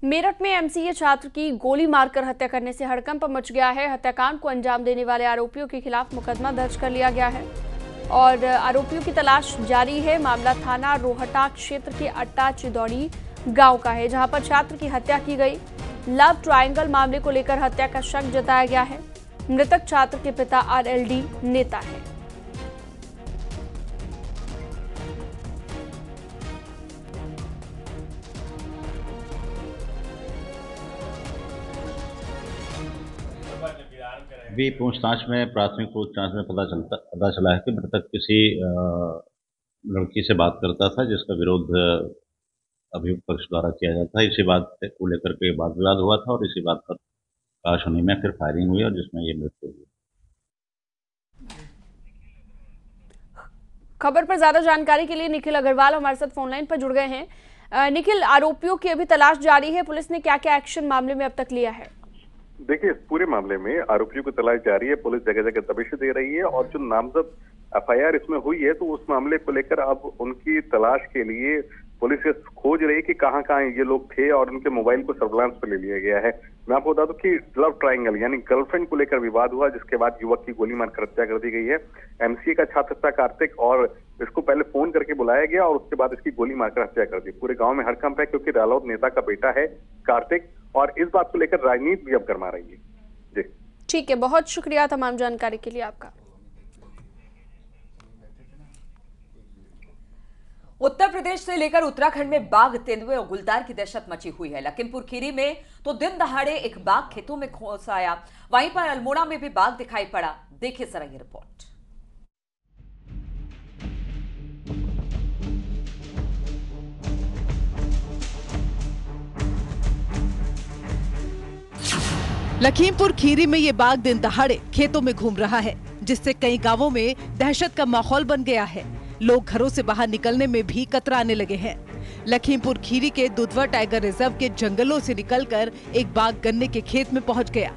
मेरठ में एमसीए छात्र की गोली मारकर हत्या करने से हड़कंप मच गया है। हत्याकांड को अंजाम देने वाले आरोपियों के खिलाफ मुकदमा दर्ज कर लिया गया है और आरोपियों की तलाश जारी है। मामला थाना रोहटा क्षेत्र के अट्टा चिदौड़ी गांव का है, जहां पर छात्र की हत्या की गई। लव ट्रायंगल मामले को लेकर हत्या का शक जताया गया है। मृतक छात्र के पिता आरएलडी नेता है। अभी पूछताछ में प्राथमिक पूछताछ में पता चला है कि मृतक किसी लड़की से बात करता था, जिसका विरोध अभियुक्त पक्ष द्वारा किया जाता है। इसी बात को लेकर के वाद विवाद हुआ था और इसी बात पर सुनी में फिर फायरिंग हुई और जिसमें ये मृत्यु हुई। खबर पर ज्यादा जानकारी के लिए निखिल अग्रवाल हमारे साथ फोन लाइन पर जुड़ गए हैं। निखिल, आरोपियों की अभी तलाश जारी है, पुलिस ने क्या क्या एक्शन मामले में अब तक लिया है? देखिए, इस पूरे मामले में आरोपियों की तलाश जारी है। पुलिस जगह जगह दबिश दे रही है और जो नामजद एफआईआर इसमें हुई है, तो उस मामले को लेकर अब उनकी तलाश के लिए पुलिस खोज रही है कि कहां कहां ये लोग थे और उनके मोबाइल को सर्विलांस पर ले लिया गया है। मैं आपको बता दूं कि लव ट्रायंगल यानी गर्लफ्रेंड को लेकर विवाद हुआ, जिसके बाद युवक की गोली मारकर हत्या कर दी गई है। एमसीए का छात्र था कार्तिक और इसको पहले फोन करके बुलाया गया और उसके बाद इसकी गोली मारकर हत्या कर दी। पूरे गांव में हड़कंप है, क्योंकि रालोद नेता का बेटा है कार्तिक और इस बात को लेकर राजनीति भी अब गरमा रही है। जी ठीक है, बहुत शुक्रिया तमाम जानकारी के लिए आपका। उत्तर प्रदेश से लेकर उत्तराखंड में बाघ, तेंदुए और गुलदार की दहशत मची हुई है। लखीमपुर खीरी में तो दिन दहाड़े एक बाघ खेतों में घुस आया, वहीं पर अल्मोड़ा में भी बाघ दिखाई पड़ा। देखिए जरा ये रिपोर्ट। लखीमपुर खीरी में ये बाघ दिन दहाड़े खेतों में घूम रहा है, जिससे कई गांवों में दहशत का माहौल बन गया है। लोग घरों से बाहर निकलने में भी कतराने लगे हैं। लखीमपुर खीरी के दुधवा टाइगर रिजर्व के जंगलों से निकलकर एक बाघ गन्ने के खेत में पहुंच गया।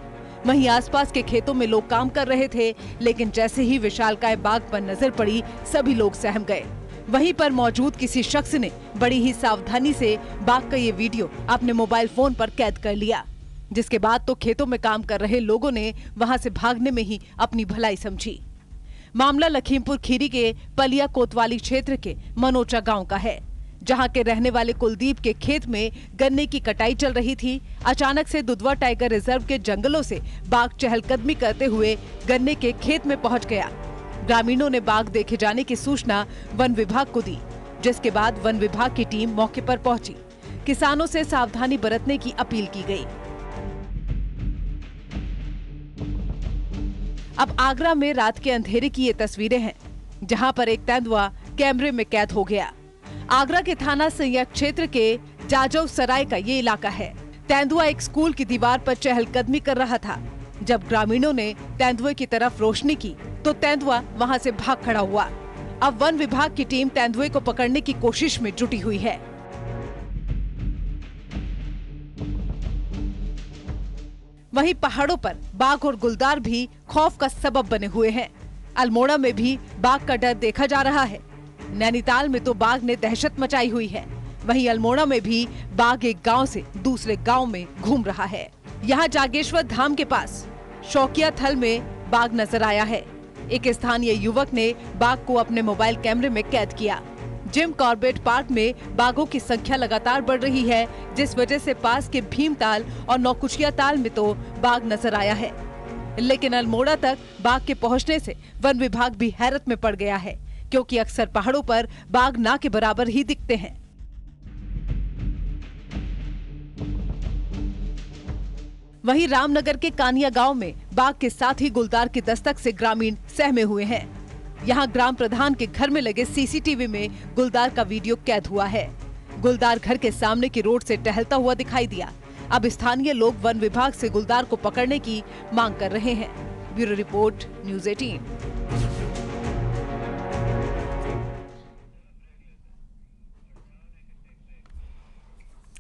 वहीं आसपास के खेतों में लोग काम कर रहे थे, लेकिन जैसे ही विशालकाय बाघ पर नजर पड़ी, सभी लोग सहम गए। वहीं पर मौजूद किसी शख्स ने बड़ी ही सावधानी से बाघ का ये वीडियो अपने मोबाइल फोन पर कैद कर लिया, जिसके बाद तो खेतों में काम कर रहे लोगों ने वहां से भागने में ही अपनी भलाई समझी। मामला लखीमपुर खीरी के पलिया कोतवाली क्षेत्र के मनोचा गांव का है, जहां के रहने वाले कुलदीप के खेत में गन्ने की कटाई चल रही थी। अचानक से दुधवा टाइगर रिजर्व के जंगलों से बाघ चहलकदमी करते हुए गन्ने के खेत में पहुंच गया। ग्रामीणों ने बाघ देखे जाने की सूचना वन विभाग को दी, जिसके बाद वन विभाग की टीम मौके पर पहुंची। किसानों से सावधानी बरतने की अपील की गई। अब आगरा में रात के अंधेरे की ये तस्वीरें हैं, जहां पर एक तेंदुआ कैमरे में कैद हो गया। आगरा के थाना सैयद क्षेत्र के जाजव सराय का ये इलाका है। तेंदुआ एक स्कूल की दीवार पर चहलकदमी कर रहा था। जब ग्रामीणों ने तेंदुए की तरफ रोशनी की, तो तेंदुआ वहां से भाग खड़ा हुआ। अब वन विभाग की टीम तेंदुए को पकड़ने की कोशिश में जुटी हुई है। वहीं पहाड़ों पर बाघ और गुलदार भी खौफ का सबब बने हुए हैं। अल्मोड़ा में भी बाघ का डर देखा जा रहा है। नैनीताल में तो बाघ ने दहशत मचाई हुई है। वहीं अल्मोड़ा में भी बाघ एक गांव से दूसरे गांव में घूम रहा है। यहाँ जागेश्वर धाम के पास शौकिया थल में बाघ नजर आया है। एक स्थानीय युवक ने बाघ को अपने मोबाइल कैमरे में कैद किया। जिम कॉर्बेट पार्क में बाघों की संख्या लगातार बढ़ रही है, जिस वजह से पास के भीमताल और नौकुचिया ताल में तो बाघ नजर आया है। लेकिन अल्मोड़ा तक बाघ के पहुंचने से वन विभाग भी हैरत में पड़ गया है, क्योंकि अक्सर पहाड़ों पर बाघ ना के बराबर ही दिखते हैं। वहीं रामनगर के कानिया गांव में बाघ के साथ ही गुलदार की दस्तक से ग्रामीण सहमे हुए हैं। यहाँ ग्राम प्रधान के घर में लगे सीसीटीवी में गुलदार का वीडियो कैद हुआ है। गुलदार घर के सामने की रोड से टहलता हुआ दिखाई दिया। अब स्थानीय लोग वन विभाग से गुलदार को पकड़ने की मांग कर रहे हैं। Bureau report, news 18।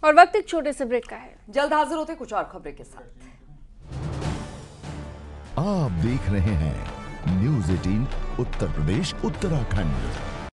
और वक्त एक छोटे से ब्रेक का है। जल्द हाजिर होते कुछ और खबरें के साथ। आप देख रहे हैं न्यूज़ 18 उत्तर प्रदेश उत्तराखंड।